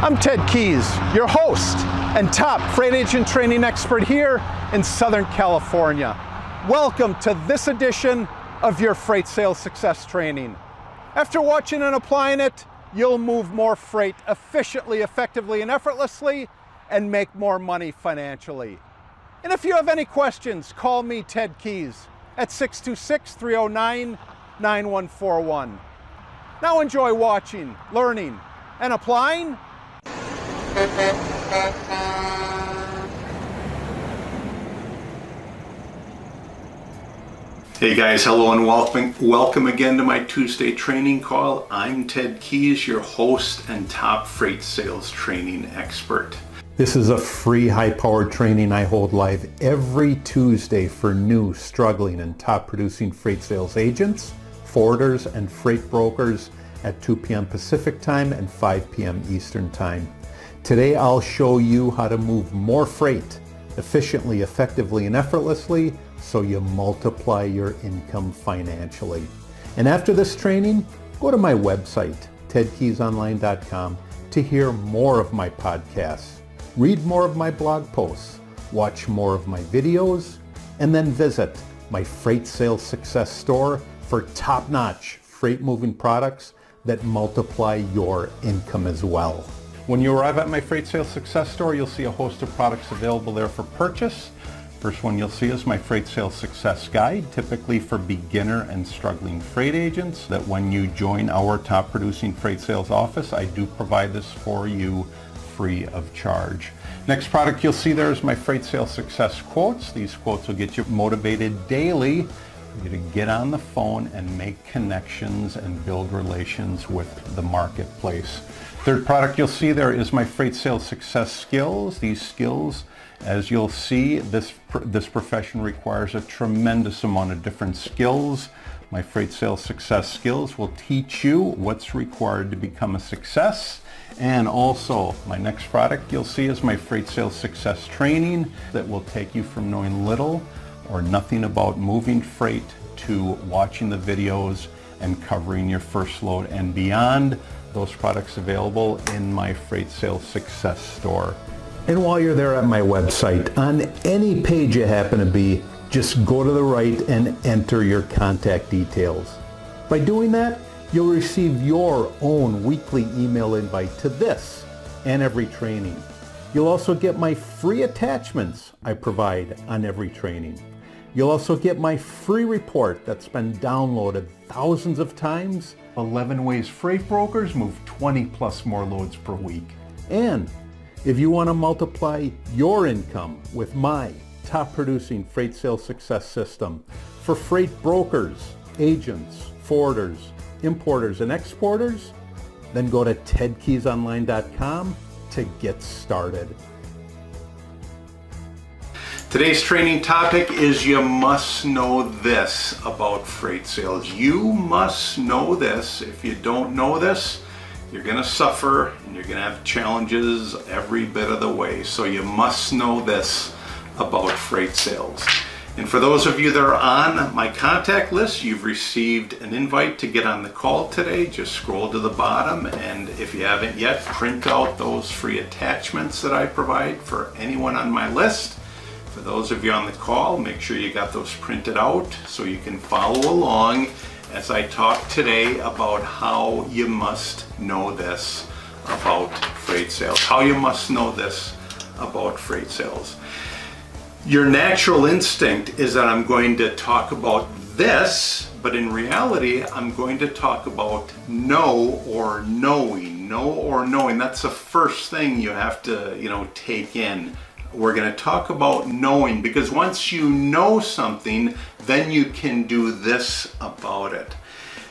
I'm Ted Keys, your host and top freight agent training expert here in Southern California. Welcome to this edition of your Freight Sales Success Training. After watching and applying it, you'll move more freight efficiently, effectively, and effortlessly, and make more money financially. And if you have any questions, call me, Ted Keys, at 626-309-9141. Now enjoy watching, learning, and applying. Hey guys, hello and welcome again to my Tuesday training call. I'm Ted Keys, your host and top freight sales training expert. This is a free high-powered training I hold live every Tuesday for new, struggling, and top-producing freight sales agents, forwarders, and freight brokers at 2 p.m. Pacific Time and 5 p.m. Eastern Time. Today I'll show you how to move more freight efficiently, effectively, and effortlessly so you multiply your income financially. And after this training, go to my website, tedkeysonline.com, to hear more of my podcasts, read more of my blog posts, watch more of my videos, and then visit my Freight Sales Success store for top-notch freight moving products that multiply your income as well. When you arrive at my Freight Sales Success store, you'll see a host of products available there for purchase. First one you'll see is my Freight Sales Success Guide, typically for beginner and struggling freight agents, that when you join our top producing freight sales office, I do provide this for you free of charge. Next product you'll see there is my Freight Sales Success Quotes. These quotes will get you motivated daily for you to get on the phone and make connections and build relations with the marketplace. Third product you'll see there is my Freight Sales Success Skills. These skills, as you'll see, this profession requires a tremendous amount of different skills. My Freight Sales Success Skills will teach you what's required to become a success. And also, my next product you'll see is my Freight Sales Success Training that will take you from knowing little or nothing about moving freight to watching the videos and covering your first load and beyond. Those products available in my Freight Sales Success store. And while you're there at my website, on any page you happen to be, just go to the right and enter your contact details. By doing that, you'll receive your own weekly email invite to this and every training. You'll also get my free attachments I provide on every training. You'll also get my free report that's been downloaded thousands of times, 11 ways freight brokers move 20 plus more loads per week. And if you want to multiply your income with my top producing freight sales success system for freight brokers, agents, forwarders, importers, and exporters, then go to tedkeysonline.com to get started. Today's training topic is you must know this about freight sales. You must know this. If you don't know this, you're going to suffer and you're going to have challenges every bit of the way. So you must know this about freight sales. And for those of you that are on my contact list, you've received an invite to get on the call today. Just scroll to the bottom, and if you haven't yet, print out those free attachments that I provide for anyone on my list. For those of you on the call, make sure you got those printed out so you can follow along as I talk today about how you must know this about freight sales. How you must know this about freight sales. Your natural instinct is that I'm going to talk about this, but in reality, I'm going to talk about know or knowing. Know or knowing. That's the first thing you have to, take in. We're going to talk about knowing, because once you know something, then you can do this about it.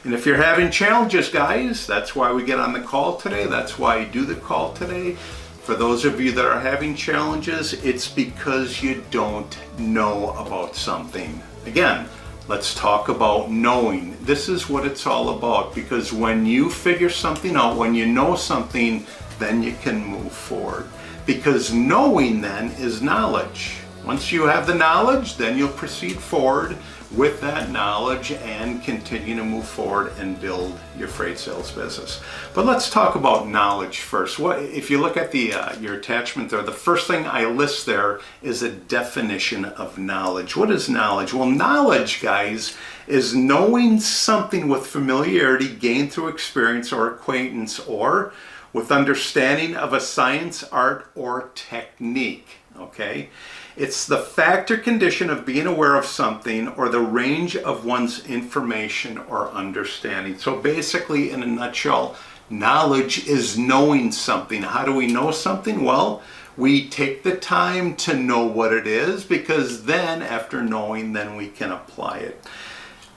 And if you're having challenges, guys, that's why we get on the call today. That's why I do the call today. For those of you that are having challenges, it's because you don't know about something. Again, let's talk about knowing. This is what it's all about, because when you figure something out, when you know something, then you can move forward. Because knowing then is knowledge. Once you have the knowledge, then you'll proceed forward with that knowledge and continue to move forward and build your freight sales business. But let's talk about knowledge first. What if you look at your attachment there, the first thing I list there is a definition of knowledge. What is knowledge? Well, knowledge, guys, is knowing something with familiarity gained through experience or acquaintance, or with understanding of a science, art, or technique. Okay? It's the fact or condition of being aware of something or the range of one's information or understanding. So basically, in a nutshell, knowledge is knowing something. How do we know something? Well, we take the time to know what it is, because then after knowing, then we can apply it.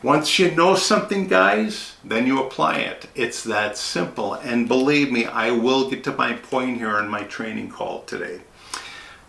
Once you know something, guys, then you apply it. It's that simple. And believe me, I will get to my point here in my training call today.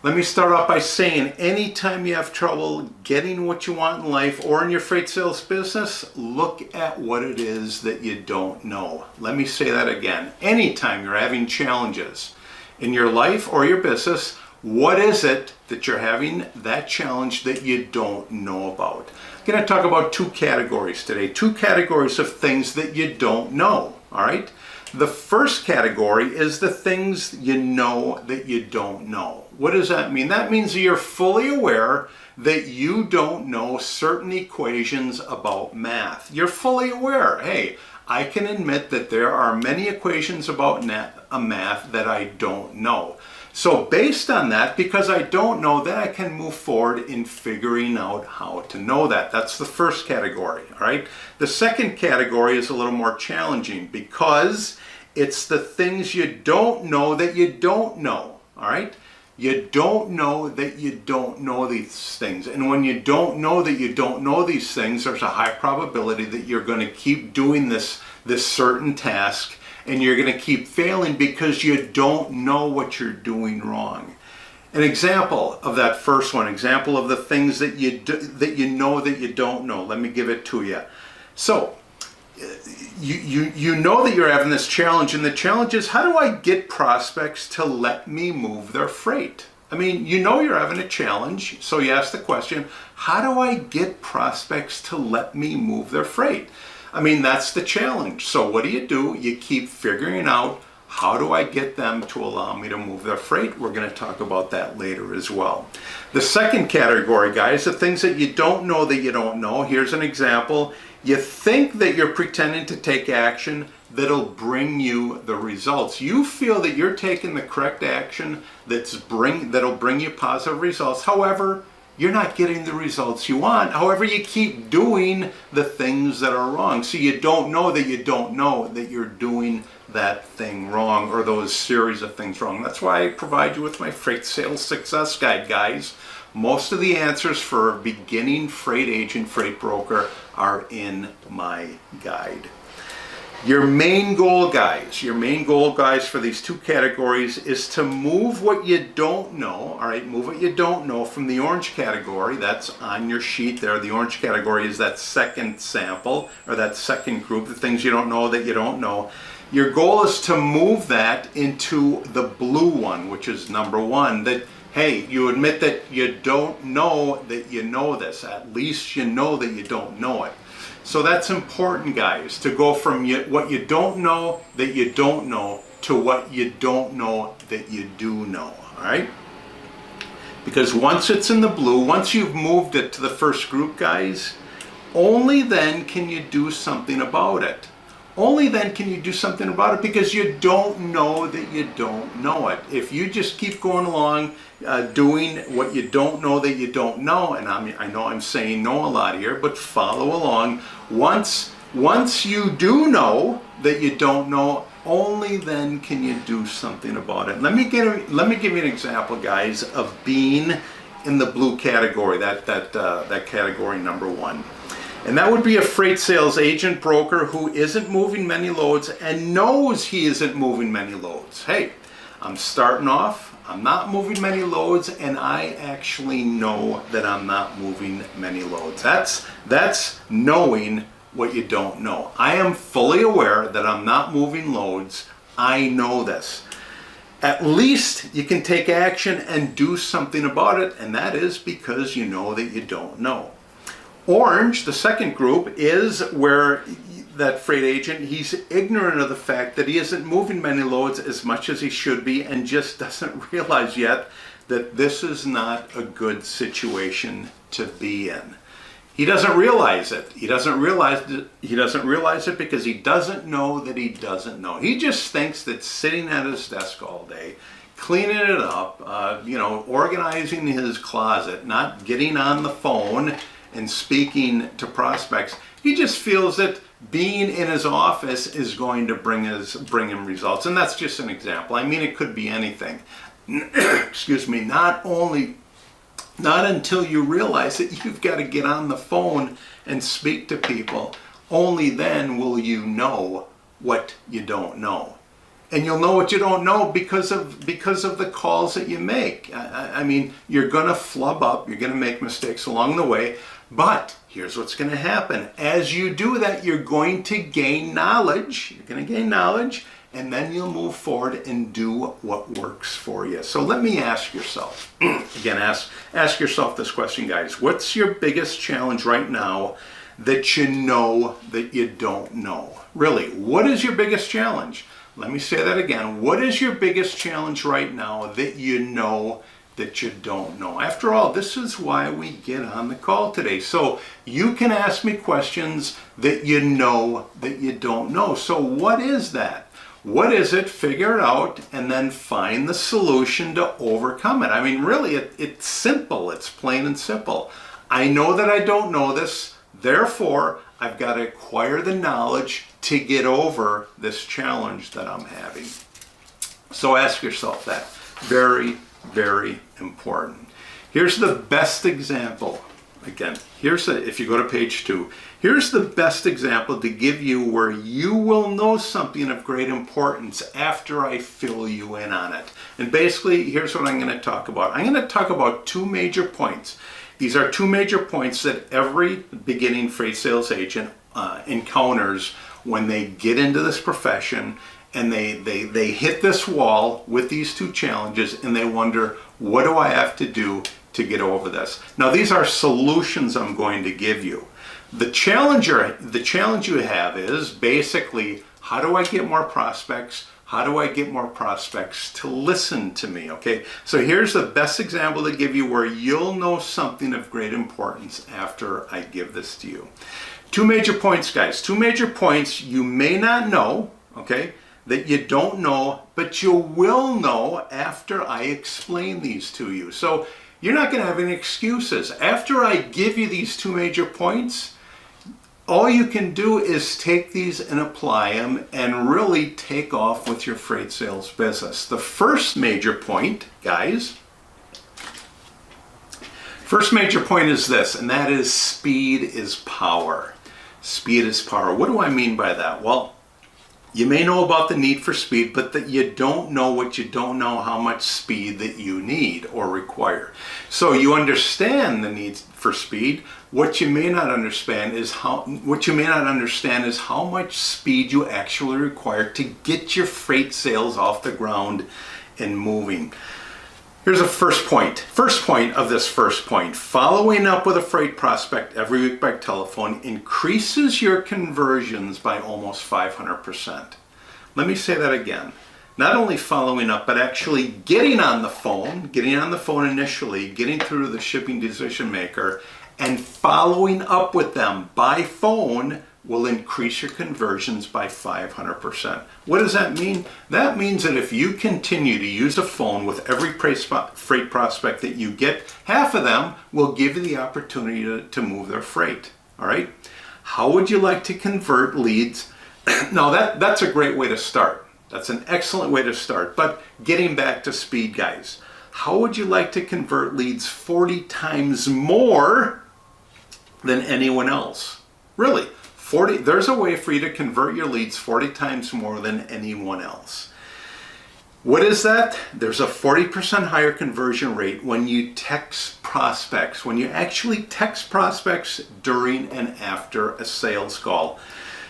Let me start off by saying, anytime you have trouble getting what you want in life or in your freight sales business, look at what it is that you don't know. Let me say that again. Anytime you're having challenges in your life or your business, what is it that you're having that challenge that you don't know about? I'm going to talk about two categories today, two categories of things that you don't know, all right? The first category is the things you know that you don't know. What does that mean? That means that you're fully aware that you don't know certain equations about math. You're fully aware. Hey, I can admit that there are many equations about math that I don't know. So based on that, because I don't know that, I can move forward in figuring out how to know that. That's the first category, all right? The second category is a little more challenging, because it's the things you don't know that you don't know, all right? You don't know that you don't know these things. And when you don't know that you don't know these things, there's a high probability that you're going to keep doing this certain task, and you're going to keep failing because you don't know what you're doing wrong. An example of that first one, example of the things that you know that you don't know. Let me give it to you. So, you know that you're having this challenge, and the challenge is, how do I get prospects to let me move their freight? I mean, you know you're having a challenge, so you ask the question, how do I get prospects to let me move their freight? I mean, that's the challenge. So what do? You keep figuring out, how do I get them to allow me to move their freight? We're going to talk about that later as well. The second category, guys, the things that you don't know that you don't know. Here's an example. You think that you're pretending to take action that'll bring you the results. You feel that you're taking the correct action that'll bring you positive results. However, you're not getting the results you want. However, you keep doing the things that are wrong. So you don't know that you're doing that thing wrong, or those series of things wrong. That's why I provide you with my Freight Sales Success Guide, guys. Most of the answers for a beginning freight agent, freight broker are in my guide. Your main goal, guys, for these two categories is to move what you don't know, all right? Move what you don't know from the orange category. That's on your sheet there. The orange category is that second sample, or that second group, the things you don't know that you don't know. Your goal is to move that into the blue one, which is number one, that, hey, you admit that you don't know that you know this. At least you know that you don't know it. So that's important, guys, to go from what you don't know that you don't know to what you don't know that you do know, all right? Because once it's in the blue, once you've moved it to the first group, guys, only then can you do something about it. Only then can you do something about it, because you don't know that you don't know it. If you just keep going along doing what you don't know that you don't know, and I know I'm saying no a lot here, but follow along. Once you do know that you don't know, only then can you do something about it. Let me give you an example, guys, of being in the blue category, that category number one. And that would be a freight sales agent, broker, who isn't moving many loads and knows he isn't moving many loads. Hey, I'm starting off, I'm not moving many loads, and I actually know that I'm not moving many loads. That's knowing what you don't know. I am fully aware that I'm not moving loads. I know this. At least you can take action and do something about it, and that is because you know that you don't know. Orange, the second group, is where that freight agent, he's ignorant of the fact that he isn't moving many loads as much as he should be and just doesn't realize yet that this is not a good situation to be in. He doesn't realize it. He doesn't realize it because he doesn't know that he doesn't know. He just thinks that sitting at his desk all day, cleaning it up, organizing his closet, not getting on the phone and speaking to prospects, he just feels that being in his office is going to bring him results. And that's just an example. I mean, it could be anything. Excuse me. Not until you realize that you've got to get on the phone and speak to people. Only then will you know what you don't know. And you'll know what you don't know because of the calls that you make. I mean, you're going to flub up. You're going to make mistakes along the way. But here's what's going to happen. As you do that, you're going to gain knowledge. You're going to gain knowledge, and then you'll move forward and do what works for you. So let me ask yourself, again, ask yourself this question, guys. What's your biggest challenge right now that you know that you don't know? Really, what is your biggest challenge? Let me say that again. What is your biggest challenge right now that you know that you don't know? After all, this is why we get on the call today. So you can ask me questions that you know that you don't know. So what is that? What is it? Figure it out and then find the solution to overcome it. I mean, really, it's simple. It's plain and simple. I know that I don't know this. Therefore, I've got to acquire the knowledge to get over this challenge that I'm having. So ask yourself that. Very, very important. Here's the best example. Again, if you go to page 2, here's the best example to give you where you will know something of great importance after I fill you in on it. And basically, here's what I'm going to talk about. I'm going to talk about 2 major points. These are 2 major points that every beginning freight sales agent encounters when they get into this profession, and they hit this wall with these 2 challenges, and they wonder, what do I have to do to get over this? Now, these are solutions I'm going to give you. The challenge you have is basically, how do I get more prospects? How do I get more prospects to listen to me? Okay, so here's the best example to give you where you'll know something of great importance after I give this to you. 2 major points, guys. 2 major points you may not know, okay, that you don't know, but you will know after I explain these to you. So you're not going to have any excuses. After I give you these 2 major points, all you can do is take these and apply them and really take off with your freight sales business. The first major point, guys, first major point is this, and that is speed is power. Speed is power. What do I mean by that? Well, you may know about the need for speed, but that you don't know what you don't know how much speed that you need or require. So you understand the need for speed. What you may not understand is how much speed you actually require to get your freight sales off the ground and moving. Here's a first point. First point of this first point. Following up with a freight prospect every week by telephone increases your conversions by almost 500%. Let me say that again. Not only following up, but actually getting on the phone initially, getting through the shipping decision maker, and following up with them by phone will increase your conversions by 500%. What does that mean? That means that if you continue to use a phone with every freight prospect that you get, half of them will give you the opportunity to move their freight. All right? How would you like to convert leads? Now that's a great way to start. That's an excellent way to start. But getting back to speed, guys, how would you like to convert leads 40 times more than anyone else? Really? There's a way for you to convert your leads 40 times more than anyone else. What is that? There's a 40% higher conversion rate when you text prospects, when you actually text prospects during and after a sales call.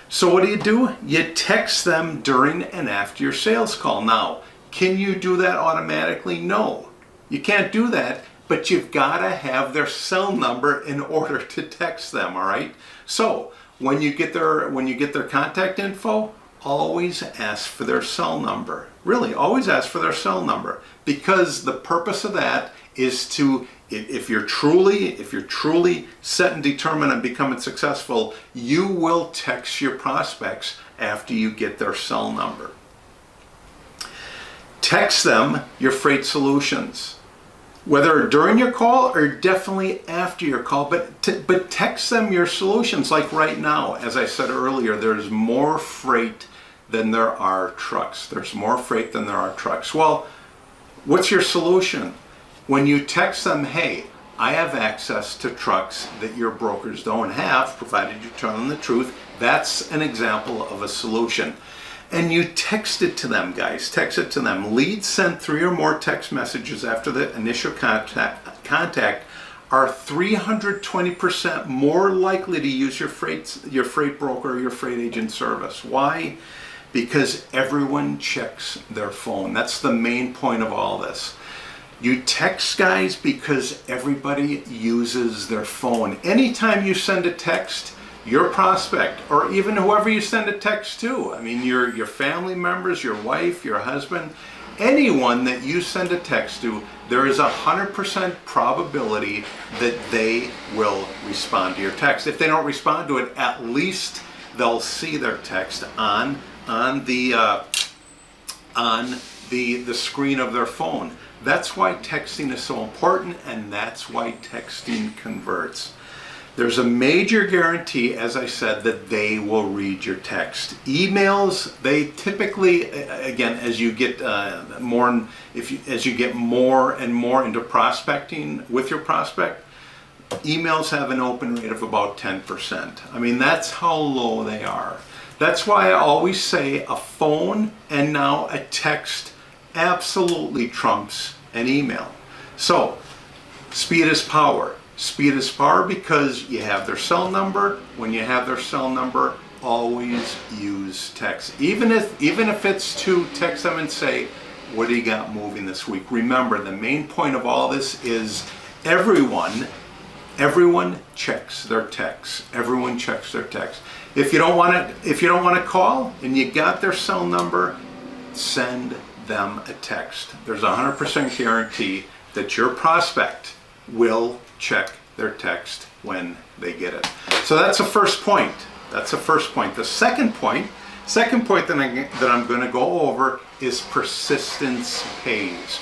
So what do? You text them during and after your sales call. Now, can you do that automatically? No, you can't do that but you've got to have their cell number in order to text them, all right? So when you get their contact info, always ask for their cell number. Really, always ask for their cell number, because the purpose of that is to, if you're truly set and determined on becoming successful, you will text your prospects after you get their cell number. Text them your freight solutions, whether during your call or definitely after your call, but text them your solutions. Like right now, as I said earlier, there's more freight than there are trucks. There's more freight than there are trucks. Well, what's your solution? When you text them, hey, I have access to trucks that your brokers don't have, provided you tell them the truth, that's an example of a solution. And you text it to them, guys. Text it to them. Leads sent 3 or more text messages after the initial contact are 320% more likely to use your freight broker or your freight agent service. Why? Because everyone checks their phone. That's the main point of all this. You text, guys, because everybody uses their phone. Anytime you send a text, your prospect, or even whoever you send a text to, I mean your family members, your wife, your husband, anyone that you send a text to, there is 100% probability that they will respond to your text. If they don't respond to it, at least they'll see their text on the screen of their phone. That's why texting is so important, and that's why texting converts. There's a major guarantee, as I said, that they will read your text. Emails, they typically, again, as you get as you get more and more into prospecting with your prospect, emails have an open rate of about 10%. I mean, that's how low they are. That's why I always say a phone and now a text absolutely trumps an email. So, speed is power. Speed is power because you have their cell number. When you have their cell number, always use text. Even if it's to text them and say, what do you got moving this week? Remember, the main point of all this is everyone checks their texts. Everyone checks their texts. If you don't want to call and you got their cell number, send them a text. There's a 100% guarantee that your prospect will check their text when they get it. So that's the first point. That's the first point. The second point that I'm going to go over is persistence pays.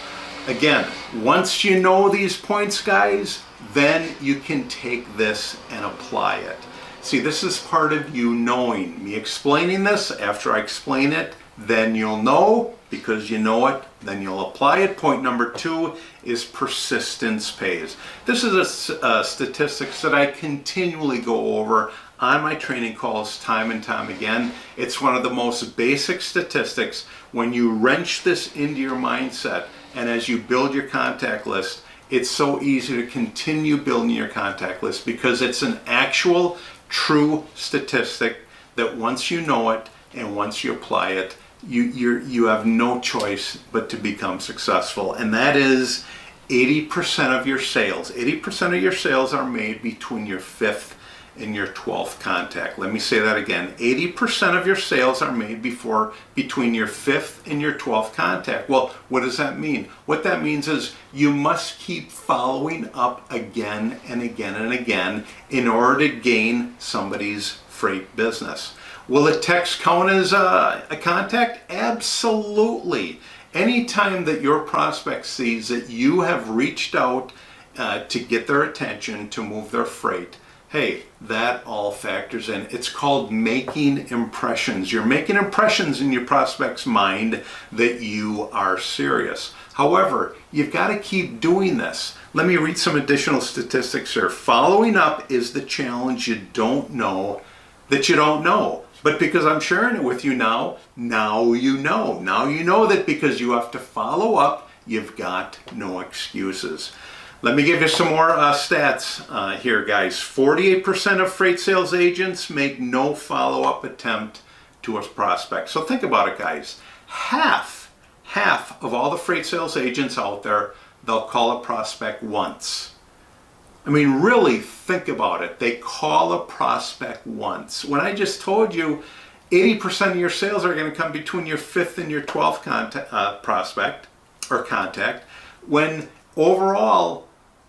Again, once you know these points, guys, then you can take this and apply it. See, this is part of you knowing. Me explaining this, after I explain it, then you'll know. Because you know it, then you'll apply it. Point number 2 is persistence pays. This is a statistics that I continually go over on my training calls time and time again. It's one of the most basic statistics. When you wrench this into your mindset and as you build your contact list, it's so easy to continue building your contact list because it's an actual true statistic that once you know it and once you apply it, you have no choice but to become successful. And that is 80% of your sales. 80% of your sales are made between your 5th and your 12th contact. Let me say that again. 80% of your sales are made between your 5th and your 12th contact. Well, what does that mean? What that means is you must keep following up again and again and again in order to gain somebody's freight business. Will a text count as a contact? Absolutely. Anytime that your prospect sees that you have reached out to get their attention, to move their freight, hey, that all factors in. It's called making impressions. You're making impressions in your prospect's mind that you are serious. However, you've got to keep doing this. Let me read some additional statistics here. Following up is the challenge you don't know that you don't know. But because I'm sharing it with you now you know. Now you know that because you have to follow up, you've got no excuses. Let me give you some more stats here, guys. 48% of freight sales agents make no follow-up attempt to a prospect. So think about it, guys. Half of all the freight sales agents out there they'll call a prospect once. I mean, really think about it. They call a prospect once. When I just told you 80% of your sales are going to come between your 5th and your 12th prospect or contact, when overall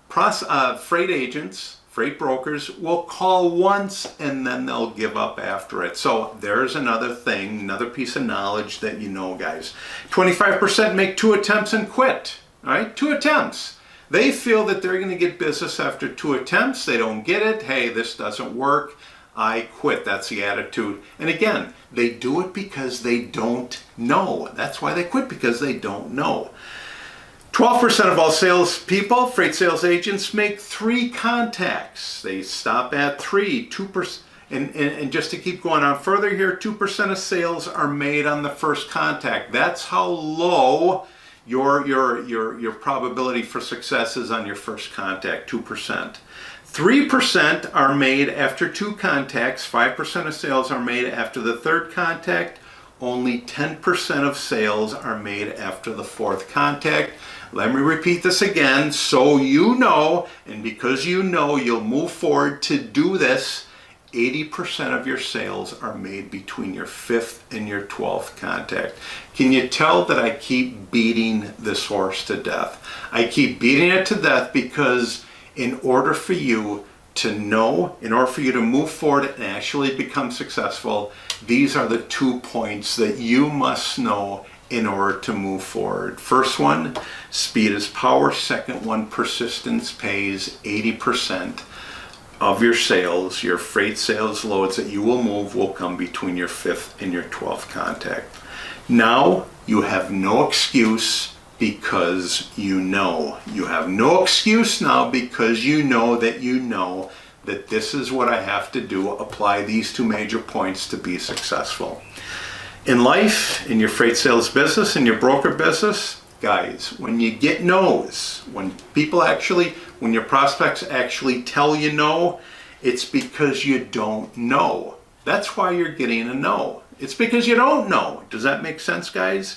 freight agents, freight brokers will call once and then they'll give up after it. So there's another thing, another piece of knowledge that you know, guys. 25% make 2 attempts and quit. All right, 2 attempts. They feel that they're going to get business after 2 attempts. They don't get it. Hey, this doesn't work. I quit. That's the attitude. And again, they do it because they don't know. That's why they quit, because they don't know. 12% of all salespeople, freight sales agents, make 3 contacts. They stop at 3, 2%. And just to keep going on further here, 2% of sales are made on the first contact. That's how low your probability for success is on your first contact, 2%. 3% are made after 2 contacts. 5% of sales are made after the 3rd contact. Only 10% of sales are made after the 4th contact. Let me repeat this again so you know, and because you know, you'll move forward to do this. 80% of your sales are made between your 5th and your 12th contact. Can you tell that I keep beating this horse to death? I keep beating it to death because in order for you to know, in order for you to move forward and actually become successful, these are the 2 points that you must know in order to move forward. First one, speed is power. Second one, persistence pays. 80% of your sales, your freight sales loads that you will move, will come between your 5th and your 12th contact. Now you have no excuse because you know. You have no excuse now because you know that this is what I have to do. Apply these 2 major points to be successful. In life, in your freight sales business, in your broker business, guys, when you get no's, when your prospects actually tell you no, it's because you don't know. That's why you're getting a no. It's because you don't know. Does that make sense, guys?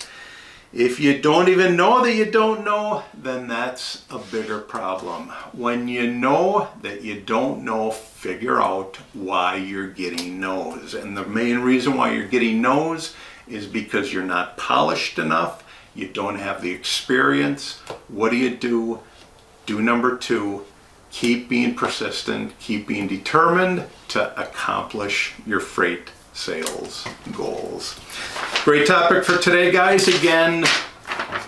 If you don't even know that you don't know, then that's a bigger problem. When you know that you don't know, figure out why you're getting no's. And the main reason why you're getting no's is because you're not polished enough. You don't have the experience. What do? Do number 2, keep being persistent, keep being determined to accomplish your freight sales goals. Great topic for today, guys. Again,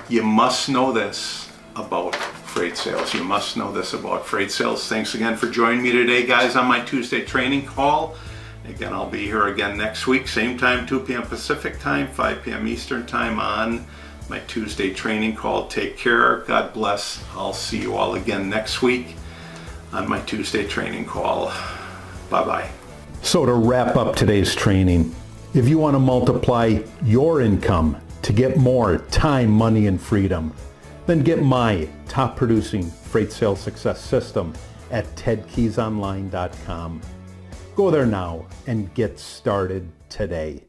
you must know this about freight sales. You must know this about freight sales. Thanks again for joining me today, guys, on my Tuesday training call. Again, I'll be here again next week, same time, 2 p.m. Pacific time, 5 p.m. Eastern time on my Tuesday training call. Take care. God bless. I'll see you all again next week on my Tuesday training call. Bye-bye. So to wrap up today's training, if you want to multiply your income to get more time, money, and freedom, then get my top producing freight sales success system at tedkeysonline.com. Go there now and get started today.